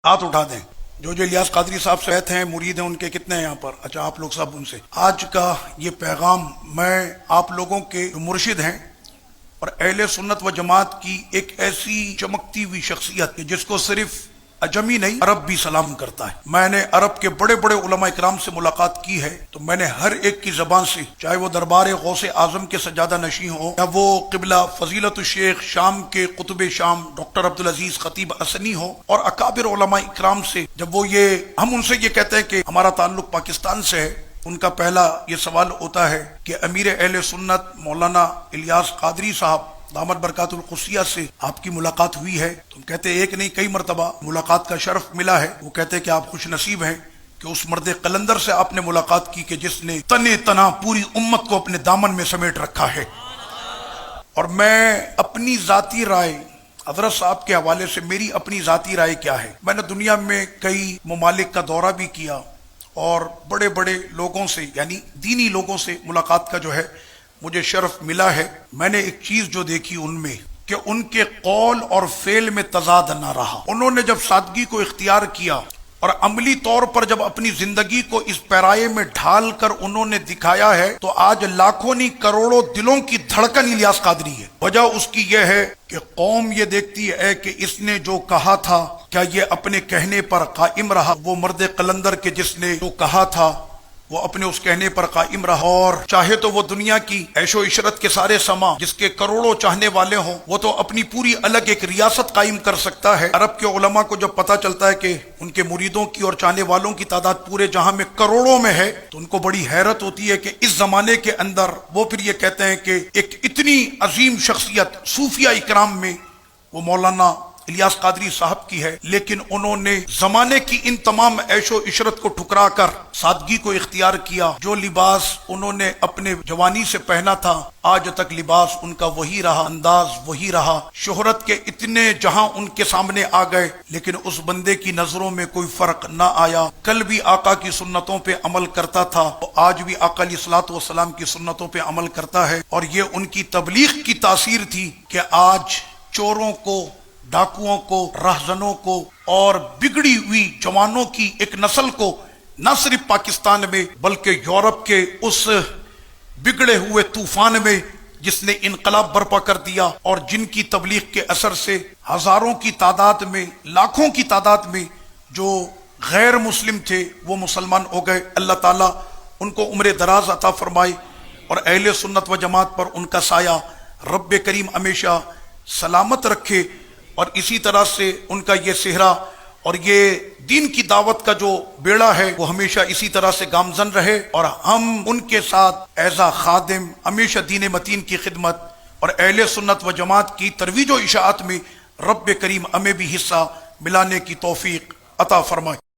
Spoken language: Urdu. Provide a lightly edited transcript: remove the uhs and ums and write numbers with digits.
ہاتھ اٹھا دیں جو الیاس قادری صاحب سے ہیں مرید ہیں، ان کے کتنے ہیں یہاں پر؟ اچھا آپ لوگ سب ان سے آج کا یہ پیغام میں آپ لوگوں کے جو مرشد ہیں اور اہل سنت و جماعت کی ایک ایسی چمکتی ہوئی شخصیت کہ جس کو صرف عجمی نہیں عرب بھی سلام کرتا ہے۔ میں نے عرب کے بڑے بڑے علماء اکرام سے ملاقات کی ہے تو میں نے ہر ایک کی زبان سے، چاہے وہ دربار غوث اعظم کے سجادہ نشین ہو یا وہ قبلہ فضیلت الشیخ شام کے قطب شام ڈاکٹر عبدالعزیز خطیب حسنی ہو، اور اکابر علماء اکرام سے جب وہ ہم ان سے یہ کہتے ہیں کہ ہمارا تعلق پاکستان سے ہے، ان کا پہلا یہ سوال ہوتا ہے کہ امیر اہل سنت مولانا الیاس قادری صاحب دامت برکات القدسیہ سے آپ کی ملاقات ہوئی ہے؟ تم کہتے ایک نہیں کئی مرتبہ ملاقات کا شرف ملا ہے۔ وہ کہتے کہ آپ خوش نصیب ہیں کہ اس مرد قلندر سے آپ نے ملاقات کی کہ جس نے تنے تنا پوری امت کو اپنے دامن میں سمیٹ رکھا ہے۔ اور میں اپنی ذاتی رائے حضرت صاحب کے حوالے سے، میری اپنی ذاتی رائے کیا ہے، میں نے دنیا میں کئی ممالک کا دورہ بھی کیا اور بڑے بڑے لوگوں سے یعنی دینی لوگوں سے ملاقات کا جو ہے مجھے شرف ملا ہے۔ میں نے ایک چیز جو دیکھی ان میں کہ ان کے قول اور فعل میں تضاد نہ رہا۔ انہوں نے جب سادگی کو اختیار کیا اور عملی طور پر جب اپنی زندگی کو اس پیرائے میں ڈھال کر انہوں نے دکھایا ہے تو آج لاکھوں نہیں کروڑوں دلوں کی دھڑکن الیاس قادری ہے۔ وجہ اس کی یہ ہے کہ قوم یہ دیکھتی ہے کہ اس نے جو کہا تھا کیا یہ اپنے کہنے پر قائم رہا، وہ مرد قلندر کے جس نے جو کہا تھا وہ اپنے اس کہنے پر قائم رہا، اور چاہے تو وہ دنیا کی عیش و عشرت کے سارے سما جس کے کروڑوں چاہنے والے ہوں وہ تو اپنی پوری الگ ایک ریاست قائم کر سکتا ہے۔ عرب کے علماء کو جب پتہ چلتا ہے کہ ان کے مریدوں کی اور چاہنے والوں کی تعداد پورے جہاں میں کروڑوں میں ہے تو ان کو بڑی حیرت ہوتی ہے کہ اس زمانے کے اندر وہ پھر یہ کہتے ہیں کہ ایک اتنی عظیم شخصیت صوفیہ اکرام میں وہ مولانا الیاس قادری صاحب کی ہے، لیکن انہوں نے زمانے کی ان تمام عیش و عشرت کو ٹھکرا کر سادگی کو اختیار کیا۔ جو لباس انہوں نے اپنے جوانی سے پہنا تھا آج تک لباس ان کا وہی رہا، انداز وہی رہا۔ شہرت کے اتنے جہاں ان کے سامنے آ گئے لیکن اس بندے کی نظروں میں کوئی فرق نہ آیا۔ کل بھی آقا کی سنتوں پہ عمل کرتا تھا، آج بھی آقا علیہ الصلوۃ والسلام کی سنتوں پہ عمل کرتا ہے، اور یہ ان کی تبلیغ کی تاثیر تھی کہ آج چوروں کو، ڈاکوؤں کو، رہزنوں کو اور بگڑی ہوئی جوانوں کی ایک نسل کو نہ صرف پاکستان میں بلکہ یورپ کے اس بگڑے ہوئے طوفان میں جس نے انقلاب برپا کر دیا اور جن کی تبلیغ کے اثر سے ہزاروں کی تعداد میں، لاکھوں کی تعداد میں جو غیر مسلم تھے وہ مسلمان ہو گئے۔ اللہ تعالیٰ ان کو عمر دراز عطا فرمائے اور اہل سنت و جماعت پر ان کا سایہ رب کریم ہمیشہ سلامت رکھے، اور اسی طرح سے ان کا یہ صحرا اور یہ دین کی دعوت کا جو بیڑا ہے وہ ہمیشہ اسی طرح سے گامزن رہے، اور ہم ان کے ساتھ ایز اے خادم ہمیشہ دین متین کی خدمت اور اہل سنت و جماعت کی ترویج و اشاعت میں رب کریم ہمیں بھی حصہ ملانے کی توفیق عطا فرمائے۔